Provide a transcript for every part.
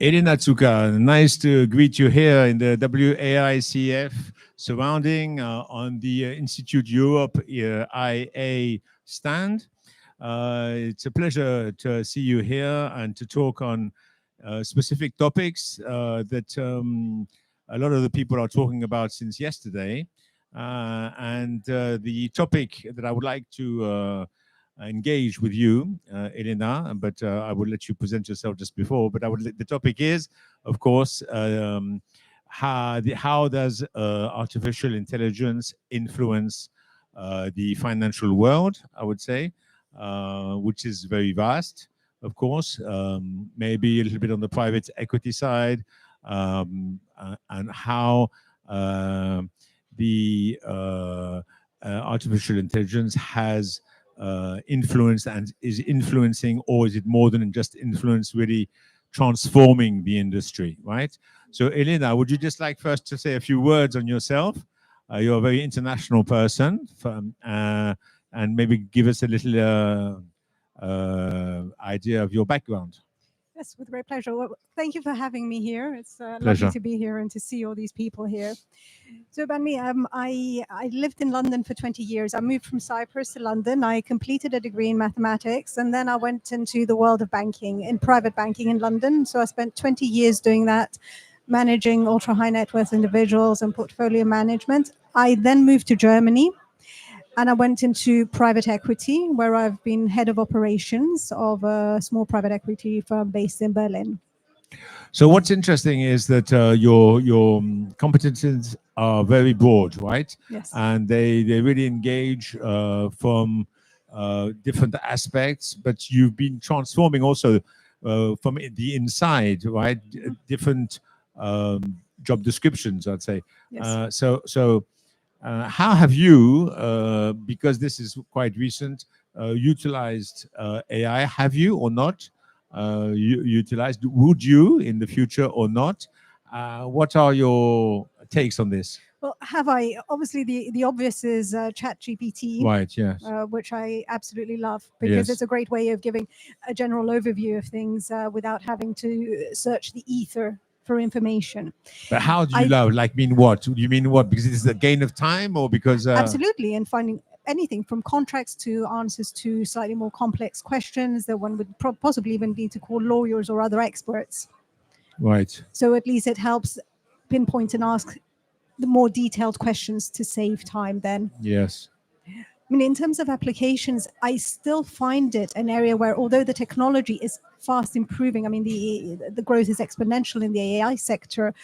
Elena Tsuka, nice to greet you here in the WAICF surrounding on the Institute Europe IA stand. It's a pleasure to see you here and to talk on specific topics that a lot of the people are talking about since yesterday. The topic that I would like to engage with you, Elena, but I will let you present yourself just before. But the topic is, of course, how does artificial intelligence influence the financial world? I would say, which is very vast, of course. Maybe a little bit on the private equity side, and how the artificial intelligence has influenced and is influencing, or is it more than just influence, really transforming the industry, right? So Elena, would you just like first to say a few words on yourself? You're a very international person, and maybe give us a little idea of your background. Yes, with great pleasure. Well, thank you for having me here. It's Pleasure. lovely to be here and to see all these people here. So about me, I lived in London for 20 years. I moved from Cyprus to London. I completed a degree in mathematics, and then I went into the world of banking, in private banking in London. So I spent 20 years doing that, managing ultra high net worth individuals and portfolio management. I then moved to Germany, and I went into private equity, where I've been head of operations of a small private equity firm based in Berlin. So what's interesting is that your competencies are very broad, right? Yes. And they really engage from different aspects, but you've been transforming also from the inside, right? Different job descriptions, I'd say. Yes. How have you, because this is quite recent, utilized AI? Have you or not utilized? Would you in the future or not? What are your takes on this? Well, have I? Obviously, the obvious is ChatGPT, Right, yes. which I absolutely love, because Yes. it's a great way of giving a general overview of things without having to search the ether for information. But how do you love? Like, mean what? Do you mean what? Because it's a gain of time, or because Absolutely, and finding anything from contracts to answers to slightly more complex questions that one would possibly even need to call lawyers or other experts. Right. So at least it helps pinpoint and ask the more detailed questions to save time then. Yes. I mean, in terms of applications, I still find it an area where, although the technology is fast improving, I mean, the growth is exponential in the AI sector,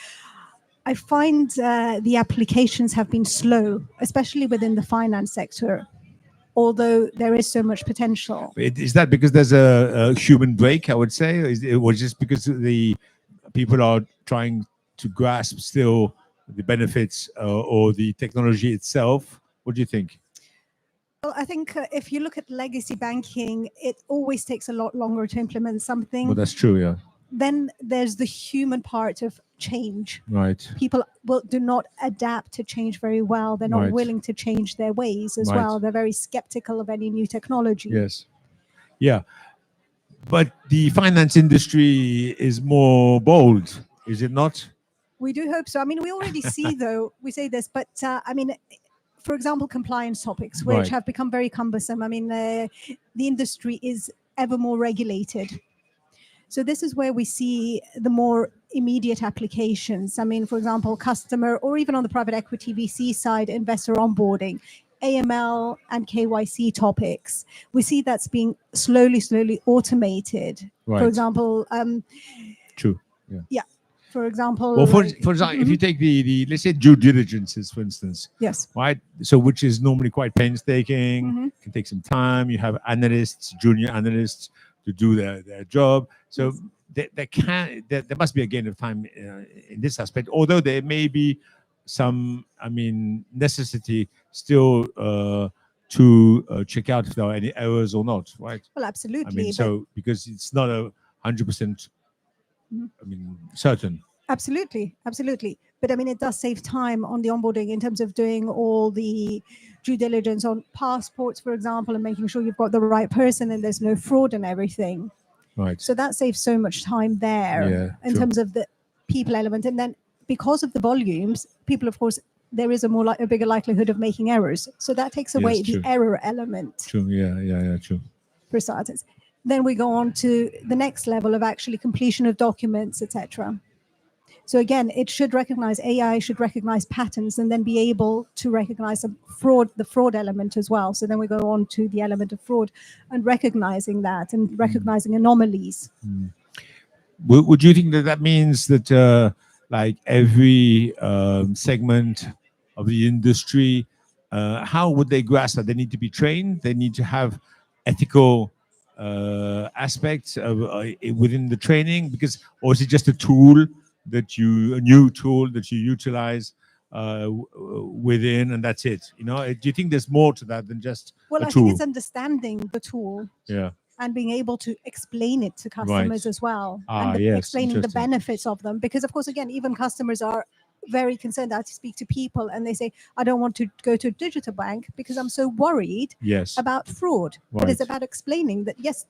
I find the applications have been slow, especially within the finance sector, although there is so much potential. Is that because there's a human break, I would say? Or just because the people are trying to grasp still the benefits or the technology itself? What do you think? Well, I think if you look at legacy banking, it always takes a lot longer to implement something. Well, that's true, yeah. Then there's the human part of change. Right. People do not adapt to change very well. They're not Right. willing to change their ways as Right. well. They're very skeptical of any new technology. Yes. Yeah. But the finance industry is more bold, is it not? We do hope so. I mean, we already see, though, we say this, but I mean, for example, compliance topics, which Right. have become very cumbersome. I mean, the industry is ever more regulated. So this is where we see the more immediate applications. I mean, for example, customer, or even on the private equity VC side, investor onboarding, AML and KYC topics. We see that's being slowly automated. Right. For example, True. Yeah. yeah. For example, Well, for example, if you take the let's say due diligences, for instance, yes, right? So which is normally quite painstaking, Mhm. can take some time. You have analysts, junior analysts to do their job. So Yes. there must be a gain of time in this aspect, although there may be some, I mean, necessity still to check out if there are any errors or not, right? Well, I absolutely. mean, so because it's not 100%, Mhm. I mean, certain. Absolutely. But I mean, it does save time on the onboarding in terms of doing all the due diligence on passports, for example, and making sure you've got the right person and there's no fraud and everything. Right. So that saves so much time there in terms of the people element. And then because of the volumes, people, of course, there is a bigger likelihood of making errors. So that takes away the error element. True. Yeah. True. For starters. Then we go on to the next level of actually completion of documents, etc. So again, it should recognize, AI should recognize patterns and then be able to recognize the fraud element as well. So then we go on to the element of fraud and recognizing that and recognizing anomalies. Would you think that means that like every segment of the industry, how would they grasp that? They need to be trained. They need to have ethical aspects within the training, or is it just a new tool that you utilize within, and that's it? You know, do you think there's more to that than just a tool? I think it's understanding the tool. Yeah. And being able to explain it to customers as well, and explaining the benefits of them. Because, of course, again, even customers are very concerned. I speak to people and they say, I don't want to go to a digital bank because I'm so worried about fraud. But it's about explaining that, yes,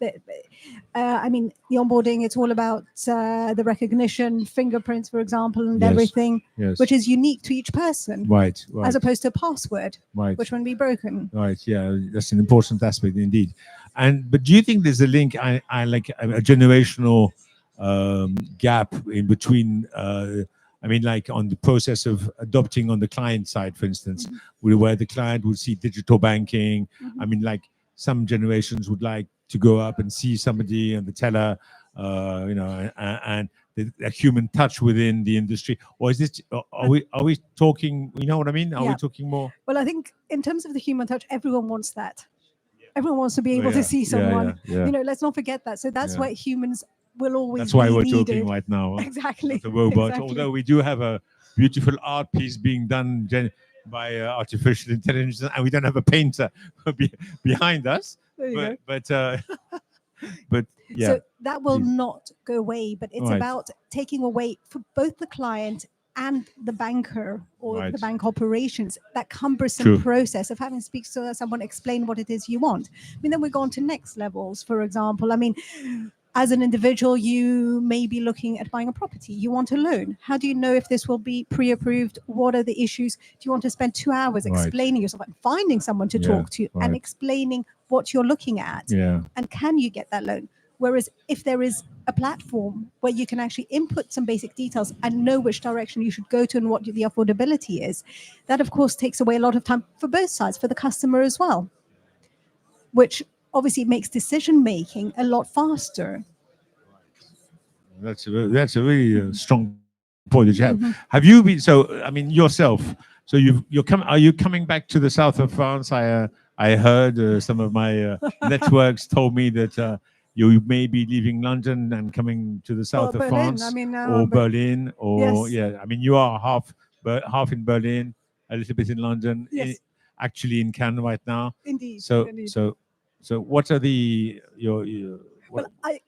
I mean, the onboarding, it's all about the recognition, fingerprints, for example, and everything, which is unique to each person. Right. As opposed to a password, which can be broken. Right. Yeah, that's an important aspect indeed. But do you think there's a link, I like a generational gap in between? I mean, like on the process of adopting on the client side, for instance, where the client would see digital banking. I mean, like some generations would like to go up and see somebody and the teller, you know, and the human touch within the industry. Or is this? Are we talking? You know what I mean? Are we talking more? Well, I think in terms of the human touch, everyone wants that. Everyone wants to be able to see someone. You know, let's not forget that. So that's why humans will always. That's why we're needed. talking right now. Exactly. The robot. Exactly. Although we do have a beautiful art piece being done by artificial intelligence, and we don't have a painter behind us. There you go. But yeah. So that will not go away. But it's about taking away for both the client and the banker or the bank operations, that cumbersome process of having to speak to someone, explain what it is you want. I mean, then we go on to next levels, for example. I mean, as an individual, you may be looking at buying a property. You want a loan. How do you know if this will be pre-approved? What are the issues? Do you want to spend 2 hours explaining yourself and finding someone to talk to and explaining what you're looking at? And can you get that loan? Whereas if there is a platform where you can actually input some basic details and know which direction you should go to and what the affordability is, that of course takes away a lot of time for both sides, for the customer as well, which obviously makes decision making a lot faster. That's a really strong point that you have. Have you been? So I mean, yourself. So Are you coming back to the south of France? I heard some of my networks told me that. You may be leaving London and coming to the south of Berlin, France, I mean, or Berlin, or I mean, you are half in Berlin, a little bit in London, actually in Cannes right now. Indeed. So, indeed. so what are your Well, I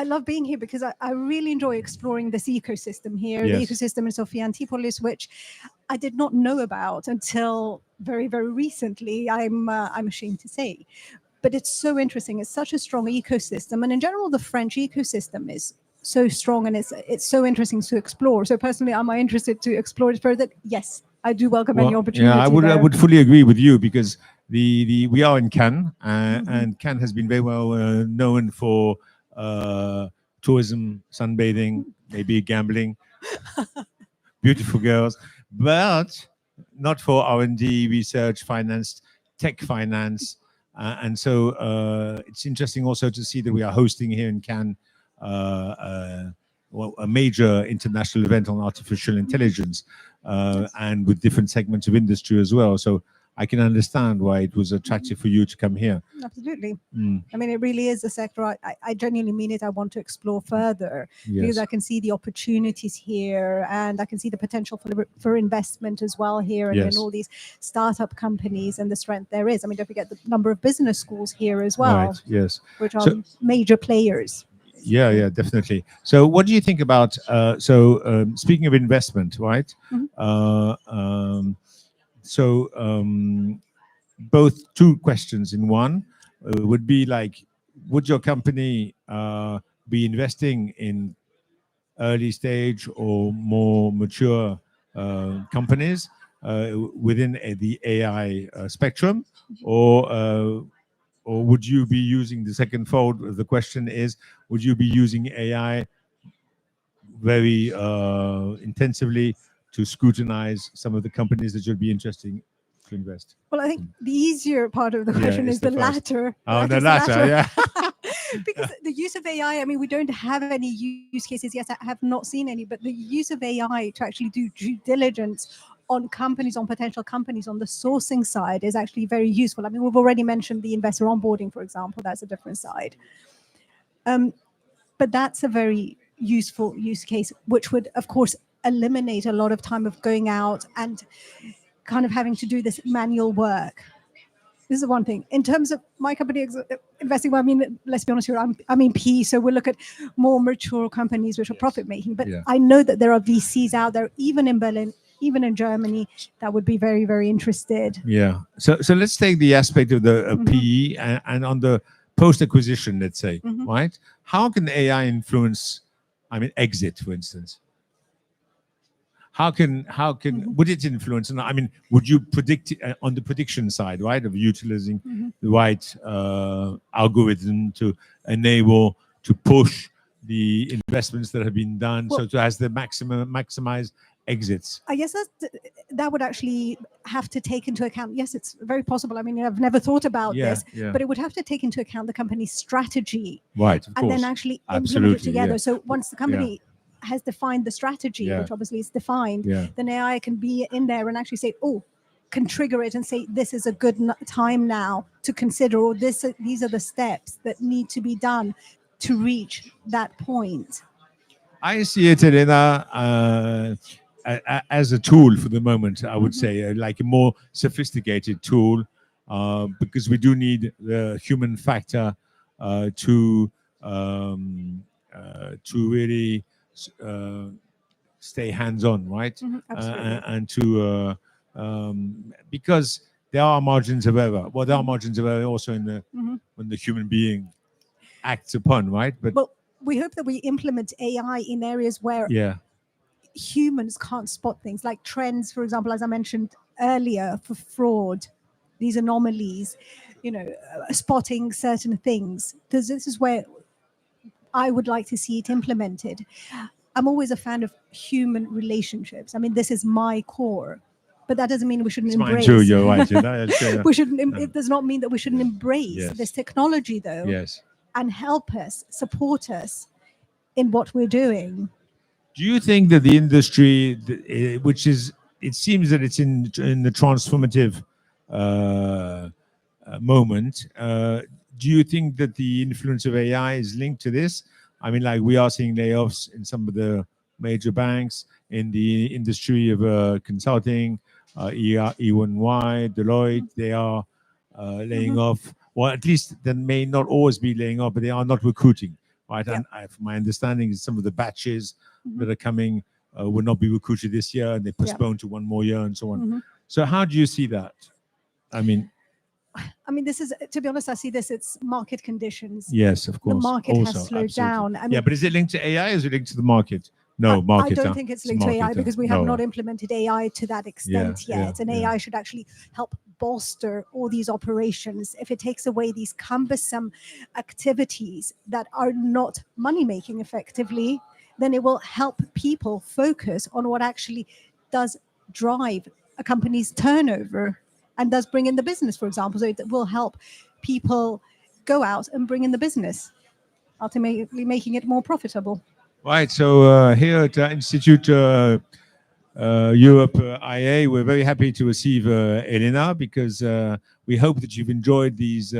love being here because I really enjoy exploring this ecosystem here, the ecosystem in Sofia Antipolis, which I did not know about until very, very recently. I'm ashamed to say. But it's so interesting. It's such a strong ecosystem. And in general, the French ecosystem is so strong and it's so interesting to explore. So personally, am I interested to explore it further? Yes, I do welcome any opportunity. Yeah, I would fully agree with you because we are in Cannes and Cannes has been very well known for tourism, sunbathing, maybe gambling, beautiful girls, but not for R&D, research, finance, tech finance. And so it's interesting also to see that we are hosting here in Cannes a major international event on artificial intelligence and with different segments of industry as well. So I can understand why it was attractive for you to come here. Absolutely. I mean, it really is a sector I genuinely mean it. I want to explore further because I can see the opportunities here and I can see the potential for investment as well here and in all these startup companies and the strength there is. I mean, don't forget the number of business schools here as well, which are major players. Yeah, definitely. So what do you think about, speaking of investment, right? Both two questions in one would be like, would your company be investing in early stage or more mature companies within the AI spectrum, or would you be using the second fold? The question is, would you be using AI very intensively to scrutinize some of the companies that you'd be interested to invest? Well, I think the easier part of the question it's is the the first. latter. Oh, That the is latter, yeah. Because the use of AI, I mean, we don't have any use cases yet. I have not seen any, but the use of AI to actually do due diligence on companies, on potential companies, on the sourcing side is actually very useful. I mean, we've already mentioned the investor onboarding, for example. That's a different side. But that's a very useful use case, which would, of course, eliminate a lot of time of going out and kind of having to do this manual work. This is the one thing. In terms of my company investing, well, I mean, let's be honest here, I'm in PE, so we'll look at more mature companies which are profit making. But I know that there are VCs out there, even in Berlin, even in Germany, that would be very, very interested. Yeah. So let's take the aspect of the PE and on the post-acquisition, let's say, right? How can AI influence, I mean, exit, for instance? How can would it influence? And I mean, would you predict on the prediction side, right, of utilizing the right algorithm to enable to push the investments that have been done, so to as the maximize exits? I guess that would actually have to take into account. Yes, it's very possible. I mean, I've never thought about this, but it would have to take into account the company's strategy, right? Of and course. then actually Absolutely, implement it together. So once the company has defined the strategy, which obviously is defined, then AI can be in there and actually say, oh, can trigger it and say, this is a good time now to consider, or these are the steps that need to be done to reach that point. I see it, Elena, as a tool for the moment. I would say like a more sophisticated tool, because we do need the human factor to really stay hands-on, right? And to because there are margins of error. Well, there are margins of error also in the when the human being acts upon, right? But well, we hope that we implement AI in areas where humans can't spot things, like trends, for example, as I mentioned earlier, for fraud, these anomalies, spotting certain things. This is where I would like to see it implemented. I'm always a fan of human relationships. I mean, this is my core, but that doesn't mean we shouldn't embrace. Mine too, you're right. We shouldn't. It does not mean that we shouldn't embrace this technology, though. Yes. And help us, support us in what we're doing. Do you think that the industry, which is, it seems that it's in the transformative moment, do you think that the influence of AI is linked to this? I mean, like we are seeing layoffs in some of the major banks, in the industry of consulting, EY, Deloitte, they are laying off. Well, at least they may not always be laying off, but they are not recruiting, right? And from my understanding is some of the batches that are coming will not be recruited this year, and they postpone to one more year and so on. So how do you see that? I mean, this is, to be honest, I see this, it's market conditions. Yes, of course. The market has slowed down. I mean, but is it linked to AI or is it linked to the market? No, market. I don't think it's linked to AI because we have not implemented AI to that extent yet. And AI should actually help bolster all these operations. If it takes away these cumbersome activities that are not money making effectively, then it will help people focus on what actually does drive a company's turnover and does bring in the business, for example. So it will help people go out and bring in the business, ultimately making it more profitable. Right. So here at Institute Europe IA, we're very happy to receive Elena, because we hope that you've enjoyed this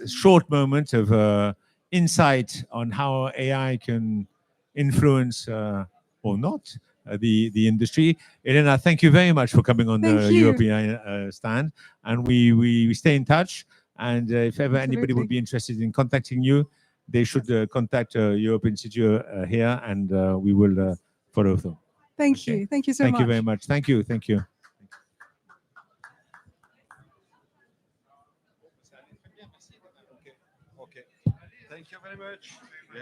short moment of insight on how AI can influence or not the industry. Elena, thank you very much for coming on the European stand, and we stay in touch. And if ever anybody would be interested in contacting you, they should contact Europe Institute here, and we will follow through. Thank you. Thank you so much. Thank you very much. Thank you. Thank you. Okay. you very much.